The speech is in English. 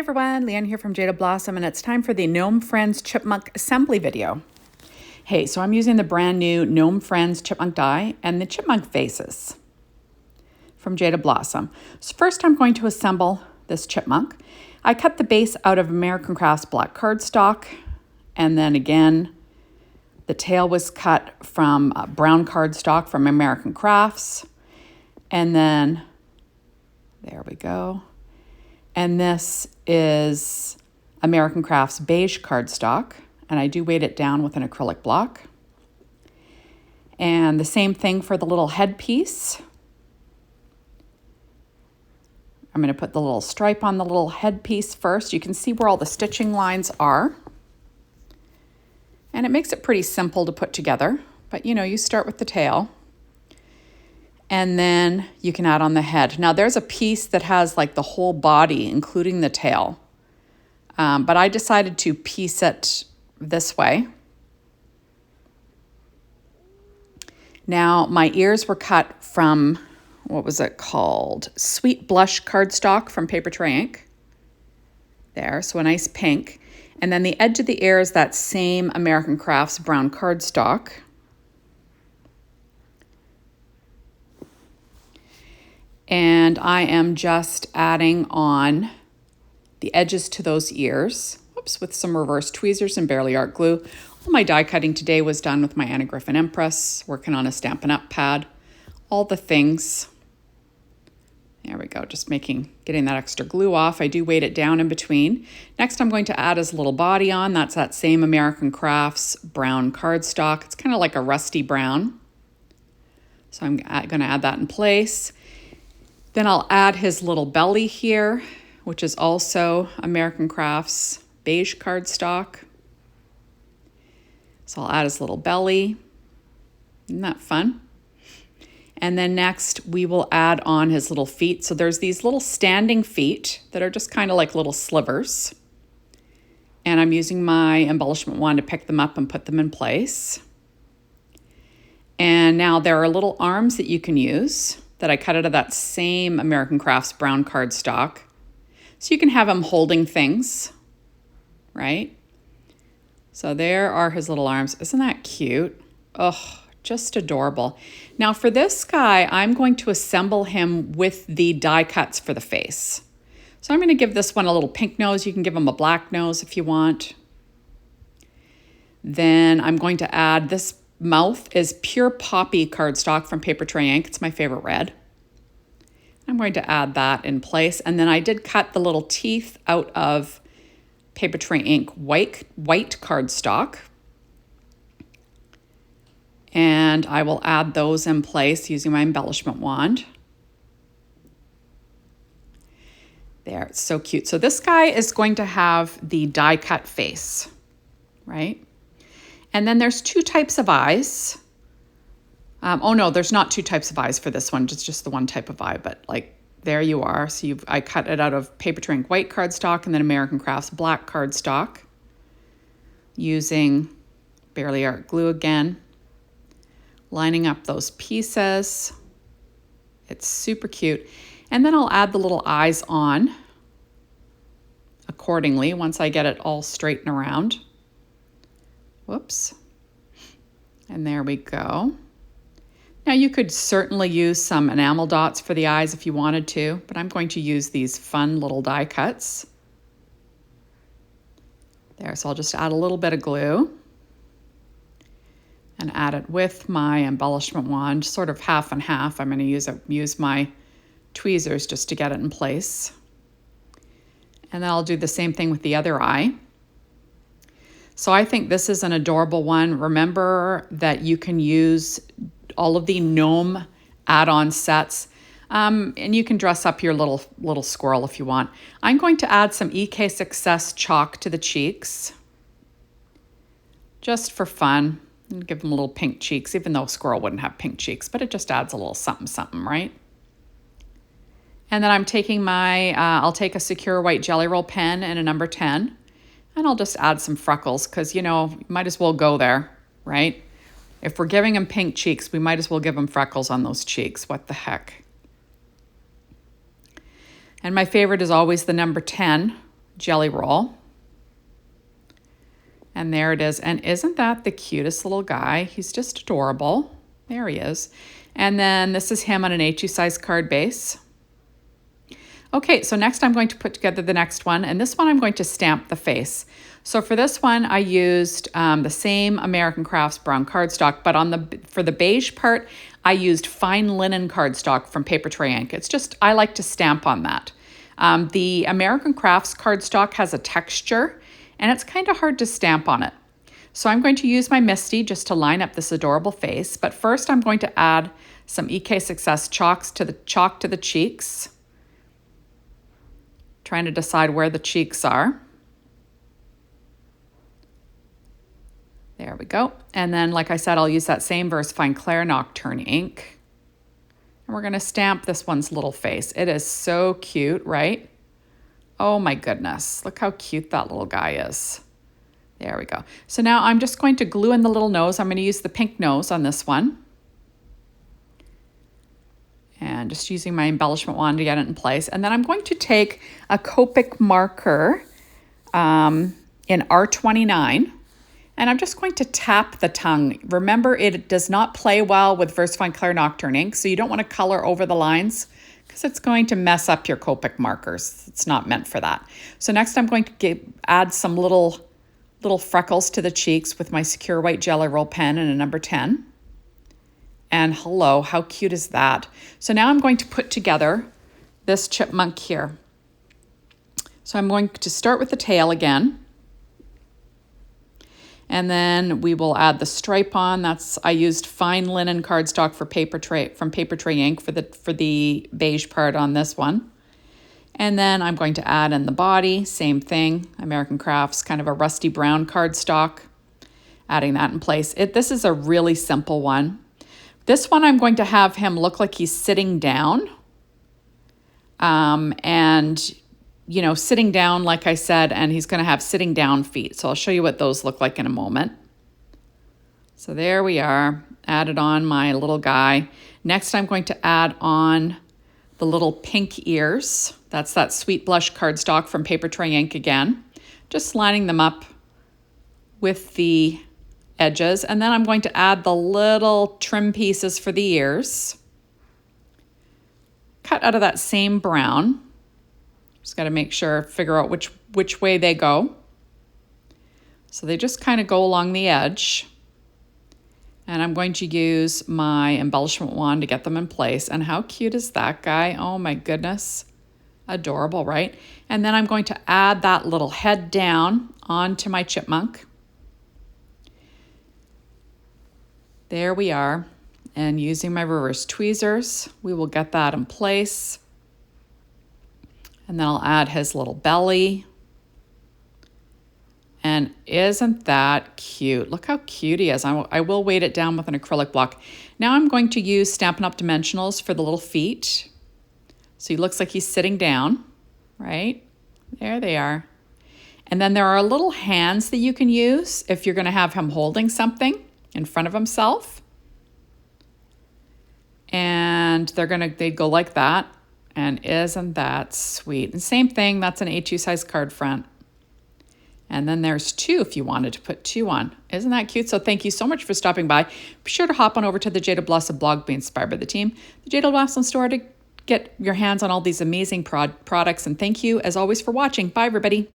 everyone, Leanne here from Jaded Blossom, and it's time for the Gnome Friends Chipmunk assembly video. Hey, so I'm using the brand new Gnome Friends Chipmunk die and the chipmunk faces from Jaded Blossom. So first I'm going to assemble this chipmunk. I cut the base out of American Crafts black cardstock, and then again, the tail was cut from brown cardstock from American Crafts, and then, there we go. And this is American Crafts beige cardstock, and I do weight it down with an acrylic block. And the same thing for the little headpiece. I'm going to put the little stripe on the little headpiece first. You can see where all the stitching lines are. And it makes it pretty simple to put together, but you start with the tail. And then you can add on the head. Now there's a piece that has like the whole body, including the tail. But I decided to piece it this way. Now my ears were cut from, what was it called? Sweet Blush cardstock from Paper Tray Ink. There, so a nice pink. And then the edge of the ear is that same American Crafts brown cardstock. And I am just adding on the edges to those ears, with some reverse tweezers and Barely Art glue. All my die cutting today was done with my Anna Griffin Empress, working on a Stampin' Up pad, all the things. There we go, just getting that extra glue off. I do weight it down in between. Next I'm going to add his little body on. That's that same American Crafts brown cardstock. It's kind of like a rusty brown. So I'm going to add that in place. Then I'll add his little belly here, which is also American Crafts beige cardstock. So I'll add his little belly. Isn't that fun? And then next we will add on his little feet. So there's these little standing feet that are just kind of like little slivers. And I'm using my embellishment wand to pick them up and put them in place. And now there are little arms that you can use that I cut out of that same American Crafts brown cardstock. So you can have him holding things, right? So there are his little arms. Isn't that cute? Oh, just adorable. Now for this guy, I'm going to assemble him with the die cuts for the face. So I'm going to give this one a little pink nose. You can give him a black nose if you want. Then I'm going to add, this mouth is pure poppy cardstock from Paper Tray Ink. It's my favorite red. I'm going to add that in place. And then I did cut the little teeth out of Paper Tray Ink white cardstock. And I will add those in place using my embellishment wand. There, it's so cute. So this guy is going to have the die cut face, right? And then there's two types of eyes. Oh no, there's not two types of eyes for this one, just the one type of eye, but like there you are. So I cut it out of Paper Tray Ink white cardstock and then American Crafts black cardstock using Barely Art glue again, lining up those pieces. It's super cute. And then I'll add the little eyes on accordingly once I get it all straight and around. Whoops. And there we go. Now you could certainly use some enamel dots for the eyes if you wanted to, but I'm going to use these fun little die cuts. There, so I'll just add a little bit of glue and add it with my embellishment wand, sort of half and half. I'm going to use my tweezers just to get it in place. And then I'll do the same thing with the other eye. So I think this is an adorable one. Remember that you can use all of the Gnome add-on sets, and you can dress up your little squirrel if you want. I'm going to add some EK Success chalk to the cheeks, just for fun. And give them little pink cheeks, even though a squirrel wouldn't have pink cheeks, but it just adds a little something, something, right? And then I'm taking I'll take a Sakura white jelly roll pen and a number 10, and I'll just add some freckles because, you might as well go there, right? If we're giving him pink cheeks, we might as well give him freckles on those cheeks. What the heck? And my favorite is always the number 10, jelly roll. And there it is. And isn't that the cutest little guy? He's just adorable. There he is. And then this is him on an A2 size card base. Okay, so next I'm going to put together the next one, and this one I'm going to stamp the face. So for this one, I used the same American Crafts brown cardstock, but for the beige part, I used fine linen cardstock from Paper Tray Ink. It's just, I like to stamp on that. The American Crafts cardstock has a texture, and it's kind of hard to stamp on it. So I'm going to use my Misty just to line up this adorable face, but first I'm going to add some EK Success chalk to the cheeks. Trying to decide where the cheeks are. There we go. And then, like I said, I'll use that same Versafine Clair Nocturne ink. And we're going to stamp this one's little face. It is so cute, right? Oh my goodness. Look how cute that little guy is. There we go. So now I'm just going to glue in the little nose. I'm going to use the pink nose on this one. And just using my embellishment wand to get it in place. And then I'm going to take a Copic marker in R29, and I'm just going to tap the tongue. Remember, it does not play well with Versafine Clair Nocturne ink, so you don't want to color over the lines because it's going to mess up your Copic markers. It's not meant for that. So next I'm going to add some little freckles to the cheeks with my Sakura white jelly roll pen and a number 10. And hello, how cute is that? So now I'm going to put together this chipmunk here. So I'm going to start with the tail again. And then we will add the stripe on. I used fine linen cardstock from Paper Tray Ink for the beige part on this one. And then I'm going to add in the body, same thing, American Crafts, kind of a rusty brown cardstock, adding that in place. This is a really simple one. This one I'm going to have him look like he's sitting down. And, you know, sitting down, like I said, and he's going to have sitting down feet. So I'll show you what those look like in a moment. So there we are, added on my little guy. Next, I'm going to add on the little pink ears. That's that Sweet Blush cardstock from Paper Tray Ink again. Just lining them up with the edges, and then I'm going to add the little trim pieces for the ears. Cut out of that same brown. Just got to figure out which way they go. So they just kind of go along the edge. And I'm going to use my embellishment wand to get them in place. And how cute is that guy? Oh my goodness. Adorable, right? And then I'm going to add that little head down onto my chipmunk. There we are, and using my reverse tweezers, we will get that in place. And then I'll add his little belly. And isn't that cute? Look how cute he is. I will weight it down with an acrylic block. Now I'm going to use Stampin' Up! Dimensionals for the little feet. So he looks like he's sitting down, right? There they are. And then there are little hands that you can use if you're going to have him holding something in front of himself. And they go like that. And isn't that sweet? And same thing, that's an A2 size card front. And then there's 2 if you wanted to put 2 on. Isn't that cute? So thank you so much for stopping by. Be sure to hop on over to the Jaded Blossom blog, be inspired by the team, the Jaded Blossom store, to get your hands on all these amazing products. And thank you as always for watching. Bye everybody.